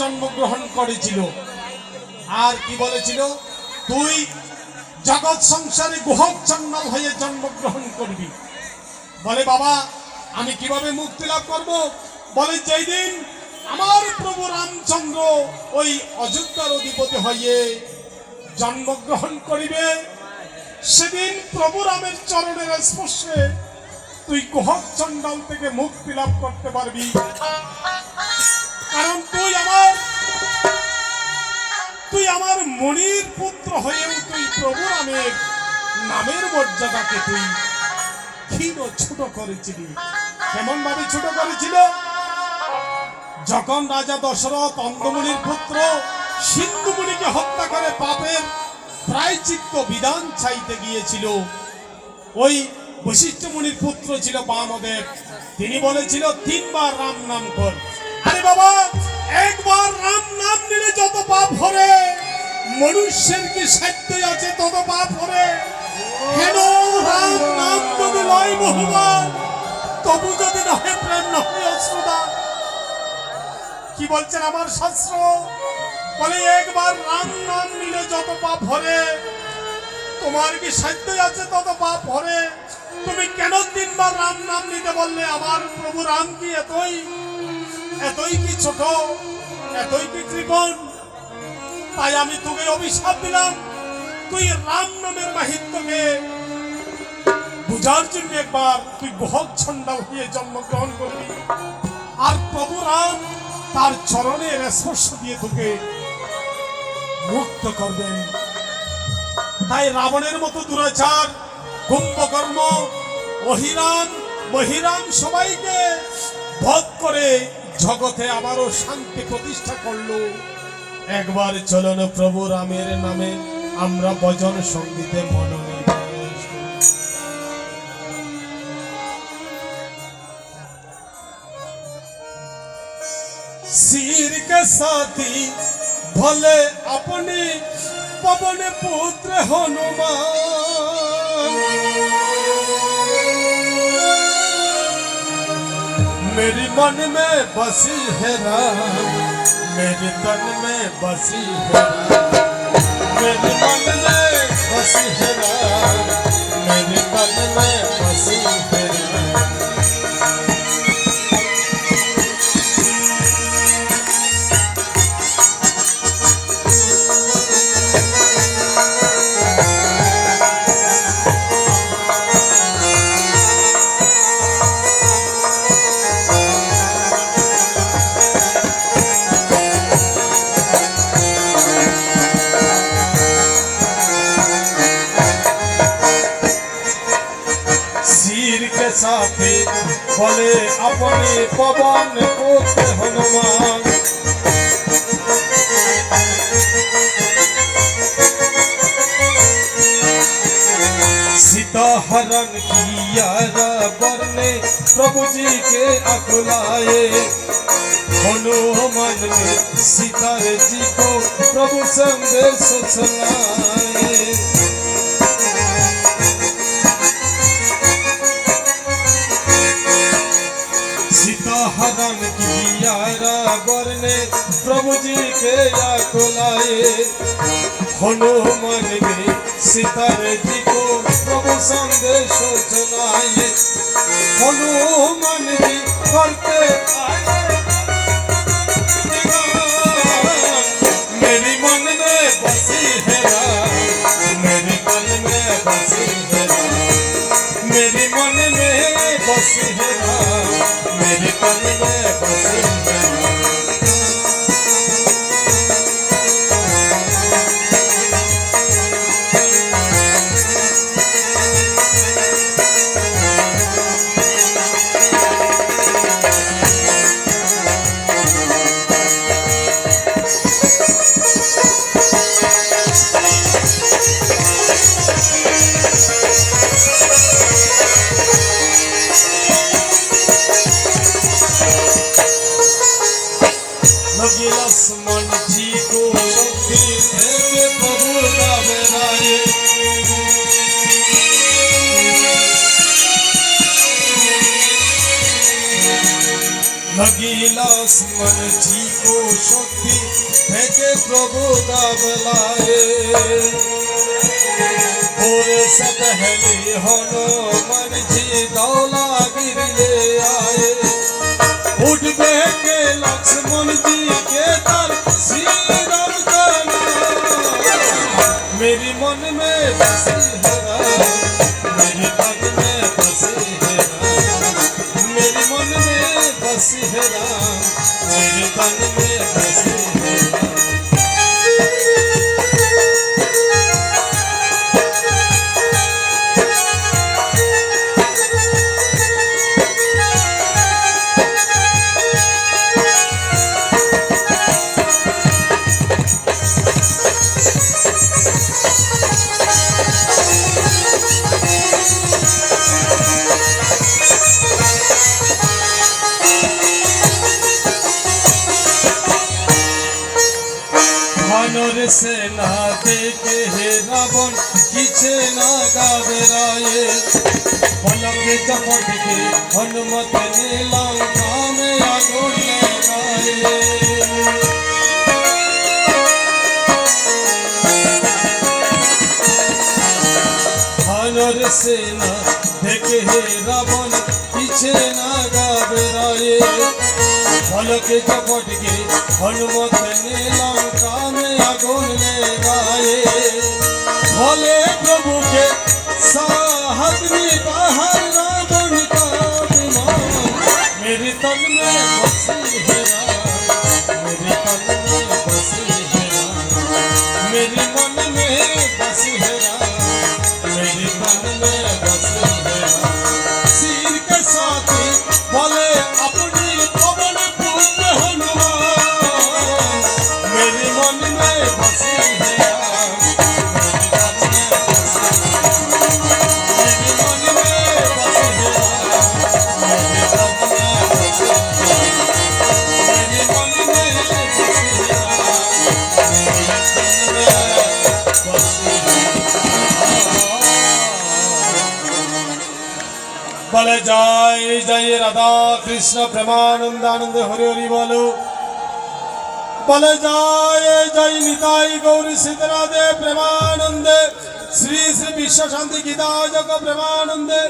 জন্মগ্রহণ করেছিল। আর কি বলেছিল, তুই জগৎ সংসারে গুহক চন্ডাল হয়ে জন্মগ্রহণ করবি। বলে বাবা আমি কিভাবে মুক্তি লাভ করব? বলে যেই দিন আমার প্রভু রামচন্দ্র ওই অযোধ্যার অধিপতি হয়ে জন্মগ্রহণ করিবে, সেদিন প্রভু রামের চরণের স্পর্শে তুই গুহক চন্ডাল থেকে মুক্তি লাভ করতে পারবি। কারণ তুই আমার মনির পুত্র হয়েও তুই প্রভু রামের নামের মর্যাদাকে তুই ক্ষীণ ছোট করেছিলি। কেমন ভাবে ছোট করেছিল? যখন রাজা দশরথ অন্ধমুনির পুত্র সিন্ধুমুনিকে হত্যা করে পাপের প্রায়শ্চিত্ত বিধান চাইতে গিয়েছিল, ওই বশিষ্ঠ মুনির পুত্র ছিল বামদেব, তিনি বলেছিল 3 বার রাম নাম কর। আরে বাবা, একবার রাম নাম নিলে যত পাপ হরে, মনুষ্যের কি সাধ্য আছে তত পাপ হরে? কেন রাম নাম যদি নয় বহুবার, তবু যদি নয় প্রেম নয় অশ্রুদা। কি বলছেন আমার শাস্ত্র? বলে একবার রাম নাম নিলে যত পাপ হরে, তোমার কি সাধ্য আছে তত পাপ হরে? তুমি কেন 3 বার রাম নাম নিতে বললে? আমার প্রভু রাম কি এতই কি ছোট, এতই কি কৃপণ? তাই আমি তোকে অভিশাপ দিলাম, তুই রাম নামের মাহিত্যকে বুঝার জন্য একবার তুই গুহক চন্ডাল হয়ে জন্মগ্রহণ করবি, আর প্রভু রাম তার চরণের স্পর্শ দিয়ে তোকে মুক্ত করবেন। তাই রাবণের মতো দুরাচার, কুম্ভকর্ণ, মহিরাম সবাইকে বধ করে জগতে আবারও শান্তি প্রতিষ্ঠা করলো। একবার চলন প্রভু রামের নামে আমরা ভজন সঙ্গীতে মনোনিবেশ করি। सिर के साथी भले अपने पवन पुत्र हनुमान, मेरी मन में बसी है राम, मेरे तन में बसी है राम, मेरे मन में बसी है राम, मेरे तन में बसी है राम। साथे बोले अपने पवन पुत्र हनुमान, सीता हरण किया रावण ने प्रभु जी के अकुलाए, हनुमान ने सीता जी को प्रभु संदेश सुनाए। हरण किया रावण ने प्रभु जी के अकुलाए, हनुमान ने सीता जी को प्रभु संदेश सुनाए। हनुमान जी करते आए मेरी मन में बसी है राम, मेरे मन में बसी है राम, मेरे मन में बसी है राम, मेरे मन में बसी है राम। लक्ष्मण जी को शक्ति देके प्रभु घबराए, लगिलास मन जी को शक्ति থেকে प्रभु का बलाए और से पहले हनुमान जी दौला गिरले आए उठबे के लक्ष्मण जी के तर श्री राम का नाम मेरी मन में बसी है मेरे तन में बसी है मेरे मन में बसी है मेरे तन में बसी है वानर सेना देखे हे रावण किछे ना घबराए पलके झपट के हनुमत ने लंका में आगुन लगाए वानर सेना देखे हे रावण किछे ना घबराए पलके झपट के हनुमत ने लंका में आगुन लगाए भोले प्रभु के साहस में बाहर रावण का विमान मेरे तन में बसी है मेरे तन में बसी है मेरे मन में बसी है मेरे तन में बसी है सिर के साथ भोले अपनी पवन पुत्र हनुमान मेरे मन में बसी है বলে জয় জয় রাধা কৃষ্ণ প্রেমানন্দ আনন্দ হরি হরি বলো বলে জয় জয় নিতাই গৌরী সীতারাধে প্রেমানন্দে শ্রী শ্রী বিশ্ব শান্তি গীতা জগ প্রেমানন্দে।